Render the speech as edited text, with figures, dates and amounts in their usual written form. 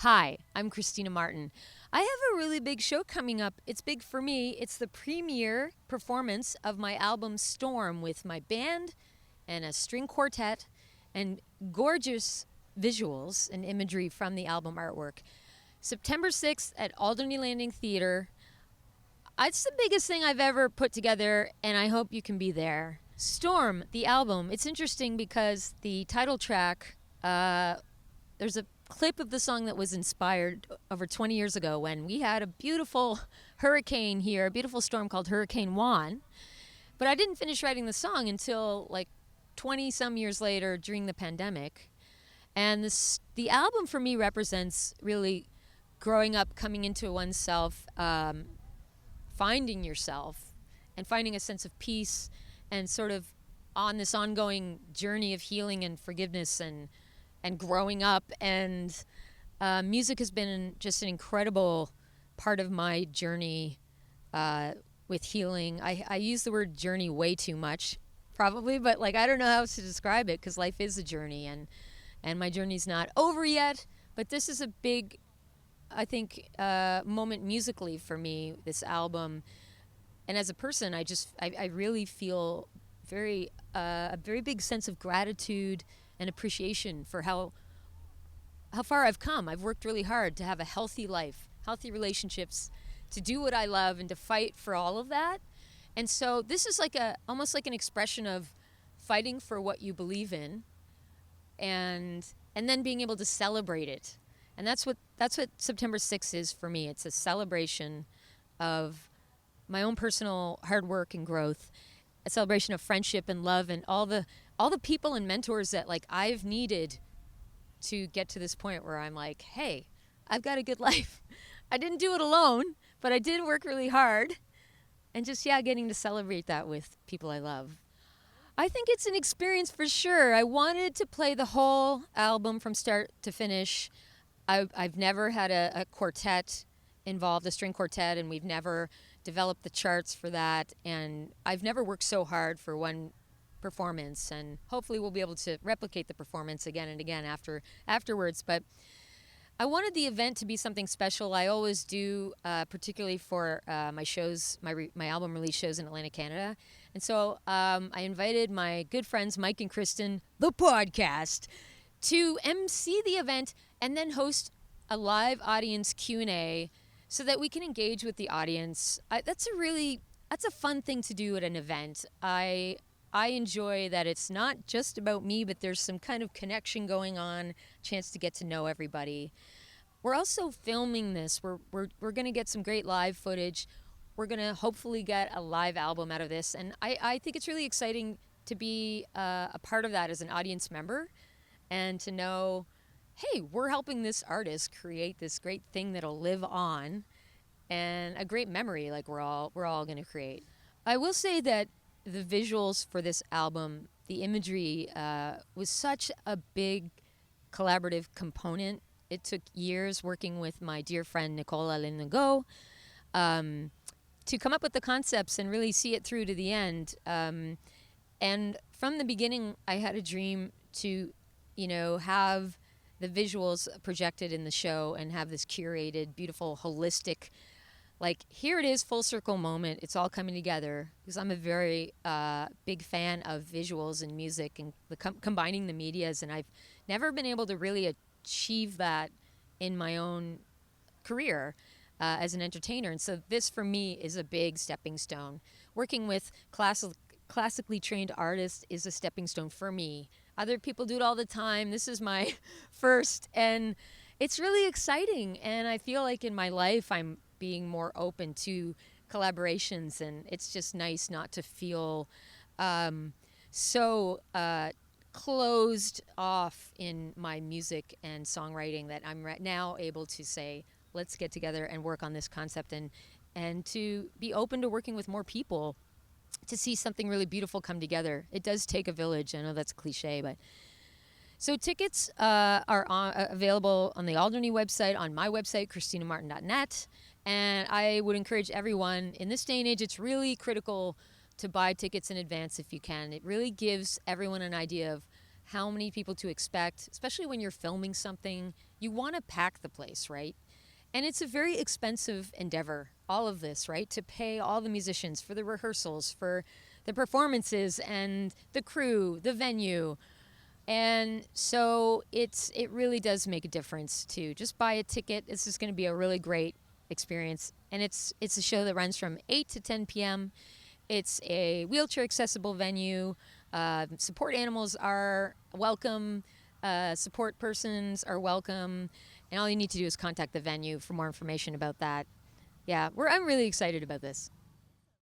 Hi, I'm Christina Martin. I have a really big show coming up. It's big for me. It's the premiere performance of my album Storm with my band and a string quartet and gorgeous visuals and imagery from the album artwork. September 6th at Alderney Landing Theatre. It's the biggest thing I've ever put together, and I hope you can be there. Storm, the album. It's interesting because the title track, there's a clip of the song that was inspired over 20 years ago when we had a beautiful hurricane here, a beautiful storm called Hurricane Juan. But I didn't finish writing the song until like 20 some years later during the pandemic. And the album for me represents really growing up, coming into oneself, finding yourself and finding a sense of peace and sort of on this ongoing journey of healing and forgiveness and growing up. And music has been just an incredible part of my journey with healing. I use the word journey way too much, probably, but like I don't know how to describe it because life is a journey, and my journey's not over yet. But this is a big, I think, moment musically for me, this album. And as a person, I really feel a very big sense of gratitude and appreciation for how far I've come. I've worked really hard to have a healthy life, healthy relationships, to do what I love and to fight for all of that. And so this is like almost like an expression of fighting for what you believe in and then being able to celebrate it. And that's what September 6th is for me. It's a celebration of my own personal hard work and growth, a celebration of friendship and love and all the people and mentors that like I've needed to get to this point where I'm like, hey, I've got a good life. I didn't do it alone, but I did work really hard. And just, getting to celebrate that with people I love. I think it's an experience for sure. I wanted to play the whole album from start to finish. I've never had a quartet involved, a string quartet, and we've never developed the charts for that. And I've never worked so hard for one performance, and hopefully we'll be able to replicate the performance again and again afterwards. But I wanted the event to be something special. I always do, particularly for my shows, my album release shows in Atlantic, Canada. And so I invited my good friends Mike and Kristen, the podcast, to MC the event and then host a live audience Q&A so that we can engage with the audience. That's a fun thing to do at an event. I enjoy that it's not just about me, but there's some kind of connection going on, chance to get to know everybody. We're also filming this. We're going to get some great live footage. We're going to hopefully get a live album out of this. And I think it's really exciting to be a part of that as an audience member and to know, hey, we're helping this artist create this great thing that'll live on and a great memory like we're all going to create. I will say that the visuals for this album, the imagery, was such a big collaborative component. It took years working with my dear friend Nicola Linago to come up with the concepts and really see it through to the end. And from the beginning, I had a dream to, have the visuals projected in the show and have this curated, beautiful, holistic, like, here it is, full circle moment. It's all coming together because I'm a very big fan of visuals and music and combining the medias, and I've never been able to really achieve that in my own career as an entertainer. And so this, for me, is a big stepping stone. Working with classically trained artists is a stepping stone for me. Other people do it all the time. This is my first, and it's really exciting. And I feel like in my life I'm being more open to collaborations, and it's just nice not to feel so closed off in my music and songwriting that I'm now able to say, let's get together and work on this concept and to be open to working with more people to see something really beautiful come together. It does take a village. I know that's a cliche, but so tickets are available on the Alderney website, on my website, christinamartin.net. And I would encourage everyone, in this day and age, it's really critical to buy tickets in advance if you can. It really gives everyone an idea of how many people to expect, especially when you're filming something. you want to pack the place, right? And it's a very expensive endeavor, all of this, right? To pay all the musicians for the rehearsals, for the performances, and the crew, the venue. And so it really does make a difference to just buy a ticket. This is going to be a really great experience. And it's a show that runs from 8 to 10 p.m. It's a wheelchair accessible venue. Support animals are welcome. Support persons are welcome. And all you need to do is contact the venue for more information about that. Yeah, I'm really excited about this.